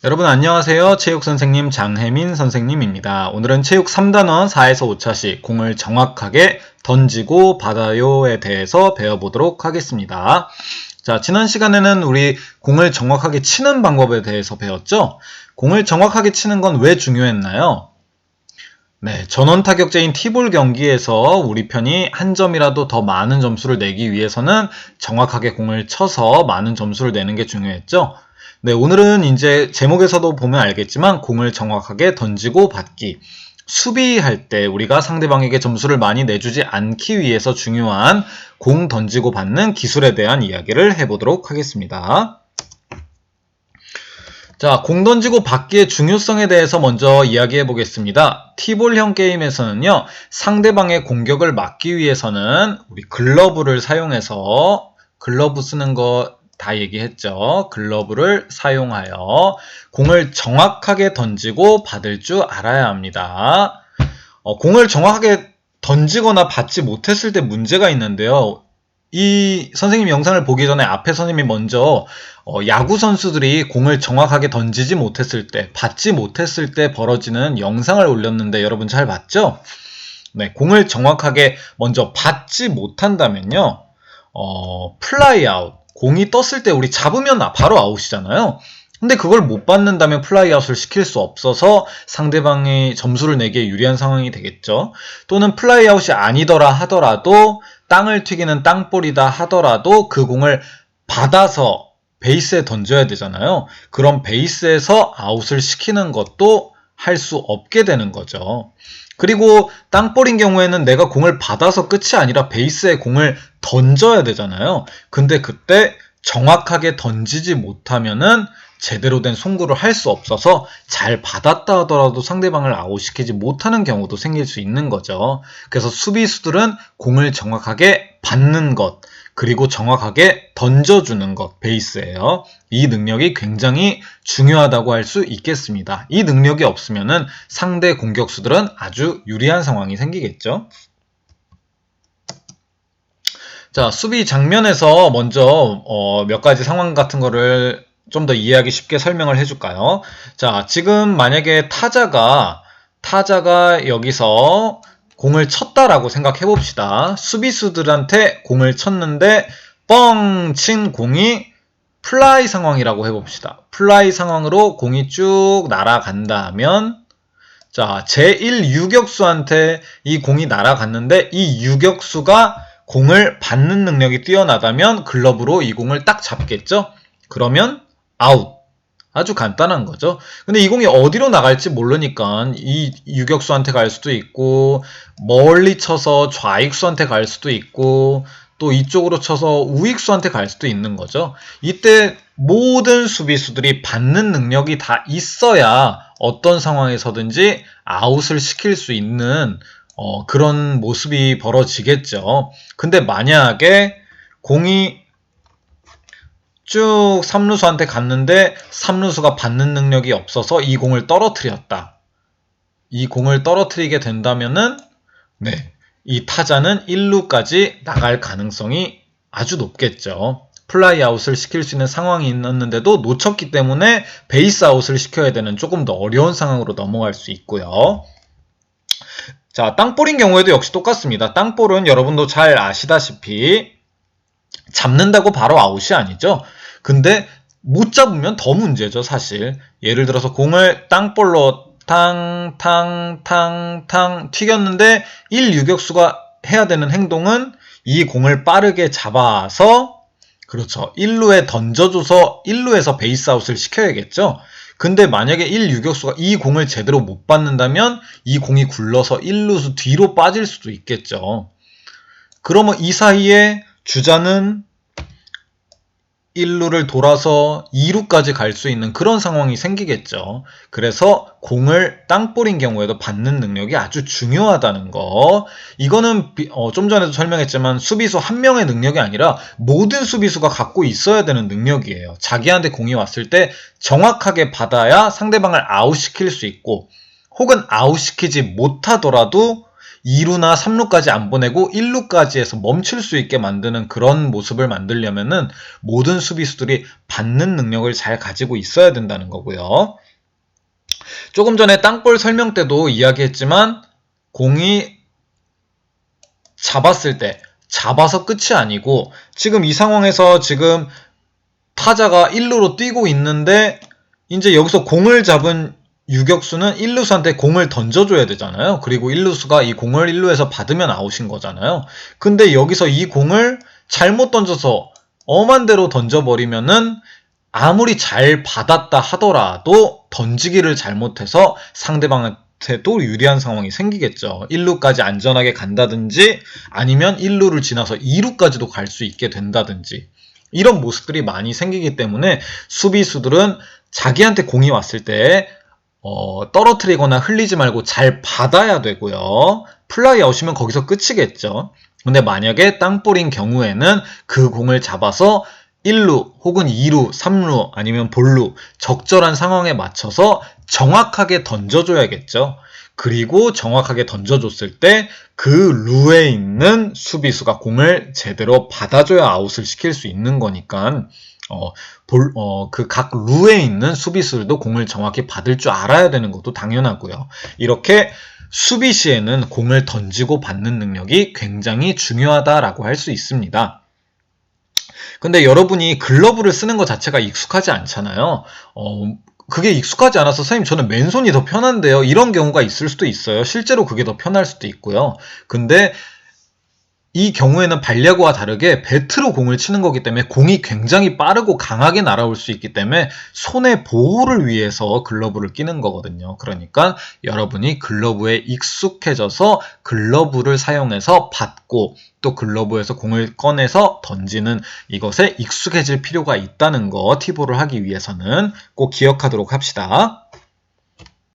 여러분 안녕하세요. 체육선생님 장혜민 선생님입니다. 오늘은 체육 3단원 4에서 5차식 공을 정확하게 던지고 받아요에 대해서 배워보도록 하겠습니다. 자, 지난 시간에는 우리 공을 정확하게 치는 방법에 대해서 배웠죠? 공을 정확하게 치는 건 왜 중요했나요? 네, 전원 타격제인 티볼 경기에서 우리 편이 한 점이라도 더 많은 점수를 내기 위해서는 정확하게 공을 쳐서 많은 점수를 내는 게 중요했죠. 네, 오늘은 이제 제목에서도 보면 알겠지만 공을 정확하게 던지고 받기. 수비할 때 우리가 상대방에게 점수를 많이 내주지 않기 위해서 중요한 공 던지고 받는 기술에 대한 이야기를 해보도록 하겠습니다. 자, 공 던지고 받기의 중요성에 대해서 먼저 이야기해 보겠습니다. 티볼형 게임에서는요, 상대방의 공격을 막기 위해서는 우리 글러브를 사용해서 글러브 쓰는 거 다 얘기했죠. 글러브를 사용하여 공을 정확하게 던지고 받을 줄 알아야 합니다. 공을 정확하게 던지거나 받지 못했을 때 문제가 있는데요. 이 선생님 영상을 보기 전에 앞에 선생님이 먼저 야구 선수들이 공을 정확하게 던지지 못했을 때, 받지 못했을 때 벌어지는 영상을 올렸는데 여러분 잘 봤죠? 네, 공을 정확하게 먼저 받지 못한다면요, 플라이 아웃. 공이 떴을 때 우리 잡으면 바로 아웃이잖아요. 근데 그걸 못 받는다면 플라이 아웃을 시킬 수 없어서 상대방이 점수를 내기에 유리한 상황이 되겠죠. 또는 플라이 아웃이 아니더라 하더라도 땅을 튀기는 땅볼이다 하더라도 그 공을 받아서 베이스에 던져야 되잖아요. 그럼 베이스에서 아웃을 시키는 것도 할 수 없게 되는 거죠. 그리고 땅볼인 경우에는 내가 공을 받아서 끝이 아니라 베이스에 공을 던져야 되잖아요. 근데 그때 정확하게 던지지 못하면은 제대로 된 송구를 할 수 없어서 잘 받았다 하더라도 상대방을 아웃시키지 못하는 경우도 생길 수 있는 거죠. 그래서 수비수들은 공을 정확하게 받는 것, 그리고 정확하게 던져주는 것, 베이스예요. 이 능력이 굉장히 중요하다고 할 수 있겠습니다. 이 능력이 없으면은 상대 공격수들은 아주 유리한 상황이 생기겠죠. 자, 수비 장면에서 먼저 몇 가지 상황 같은 거를 좀 더 이해하기 쉽게 설명을 해줄까요? 자, 지금 만약에 타자가 여기서 공을 쳤다라고 생각해 봅시다. 수비수들한테 공을 쳤는데 뻥 친 공이 플라이 상황이라고 해봅시다. 플라이 상황으로 공이 쭉 날아간다면, 자, 제1 유격수한테 이 공이 날아갔는데 이 유격수가 공을 받는 능력이 뛰어나다면 글러브로 이 공을 딱 잡겠죠? 그러면 아웃. 아주 간단한 거죠. 근데 이 공이 어디로 나갈지 모르니까 이 유격수한테 갈 수도 있고 멀리 쳐서 좌익수한테 갈 수도 있고 또 이쪽으로 쳐서 우익수한테 갈 수도 있는 거죠. 이때 모든 수비수들이 받는 능력이 다 있어야 어떤 상황에서든지 아웃을 시킬 수 있는 그런 모습이 벌어지겠죠. 근데 만약에 공이 쭉 3루수한테 갔는데 3루수가 받는 능력이 없어서 이 공을 떨어뜨렸다. 이 공을 떨어뜨리게 된다면은 네, 이 타자는 1루까지 나갈 가능성이 아주 높겠죠. 플라이 아웃을 시킬 수 있는 상황이 있었는데도 놓쳤기 때문에 베이스 아웃을 시켜야 되는 조금 더 어려운 상황으로 넘어갈 수 있고요. 자, 땅볼인 경우에도 역시 똑같습니다. 땅볼은 여러분도 잘 아시다시피 잡는다고 바로 아웃이 아니죠. 근데 못 잡으면 더 문제죠, 사실. 예를 들어서 공을 땅볼로 탕 튀겼는데 1 유격수가 해야 되는 행동은 이 공을 빠르게 잡아서 그렇죠. 1루에 던져줘서 1루에서 베이스 아웃을 시켜야겠죠. 근데 만약에 1 유격수가 이 공을 제대로 못 받는다면 이 공이 굴러서 1루수 뒤로 빠질 수도 있겠죠. 그러면 이 사이에 주자는 1루를 돌아서 2루까지 갈 수 있는 그런 상황이 생기겠죠. 그래서 공을 땅볼인 경우에도 받는 능력이 아주 중요하다는 거. 이거는 좀 전에도 설명했지만 수비수 한 명의 능력이 아니라 모든 수비수가 갖고 있어야 되는 능력이에요. 자기한테 공이 왔을 때 정확하게 받아야 상대방을 아웃시킬 수 있고 혹은 아웃시키지 못하더라도 2루나 3루까지 안 보내고 1루까지 해서 멈출 수 있게 만드는 그런 모습을 만들려면은 모든 수비수들이 받는 능력을 잘 가지고 있어야 된다는 거고요. 조금 전에 땅볼 설명 때도 이야기했지만 공이 잡았을 때 잡아서 끝이 아니고 지금 이 상황에서 지금 타자가 1루로 뛰고 있는데 이제 여기서 공을 잡은 유격수는 1루수한테 공을 던져줘야 되잖아요. 그리고 1루수가 이 공을 1루에서 받으면 아웃인 거잖아요. 근데 여기서 이 공을 잘못 던져서 엄한 대로 던져버리면은 아무리 잘 받았다 하더라도 던지기를 잘못해서 상대방한테 또 유리한 상황이 생기겠죠. 1루까지 안전하게 간다든지 아니면 1루를 지나서 2루까지도 갈 수 있게 된다든지 이런 모습들이 많이 생기기 때문에 수비수들은 자기한테 공이 왔을 때 떨어뜨리거나 흘리지 말고 잘 받아야 되고요. 플라이 아웃이면 거기서 끝이겠죠. 근데 만약에 땅볼인 경우에는 그 공을 잡아서 1루 혹은 2루, 3루 아니면 볼루 적절한 상황에 맞춰서 정확하게 던져줘야겠죠. 그리고 정확하게 던져줬을 때 그 루에 있는 수비수가 공을 제대로 받아줘야 아웃을 시킬 수 있는 거니까 그 각 루에 있는 수비수들도 공을 정확히 받을 줄 알아야 되는 것도 당연하고요. 이렇게 수비 시에는 공을 던지고 받는 능력이 굉장히 중요하다라고 할 수 있습니다. 근데 여러분이 글러브를 쓰는 것 자체가 익숙하지 않잖아요. 그게 익숙하지 않아서 선생님 저는 맨손이 더 편한데요. 이런 경우가 있을 수도 있어요. 실제로 그게 더 편할 수도 있고요. 근데 이 경우에는 발야구와 다르게 배트로 공을 치는 거기 때문에 공이 굉장히 빠르고 강하게 날아올 수 있기 때문에 손의 보호를 위해서 글러브를 끼는 거거든요. 그러니까 여러분이 글러브에 익숙해져서 글러브를 사용해서 받고 또 글러브에서 공을 꺼내서 던지는 이것에 익숙해질 필요가 있다는 거 티볼을 하기 위해서는 꼭 기억하도록 합시다.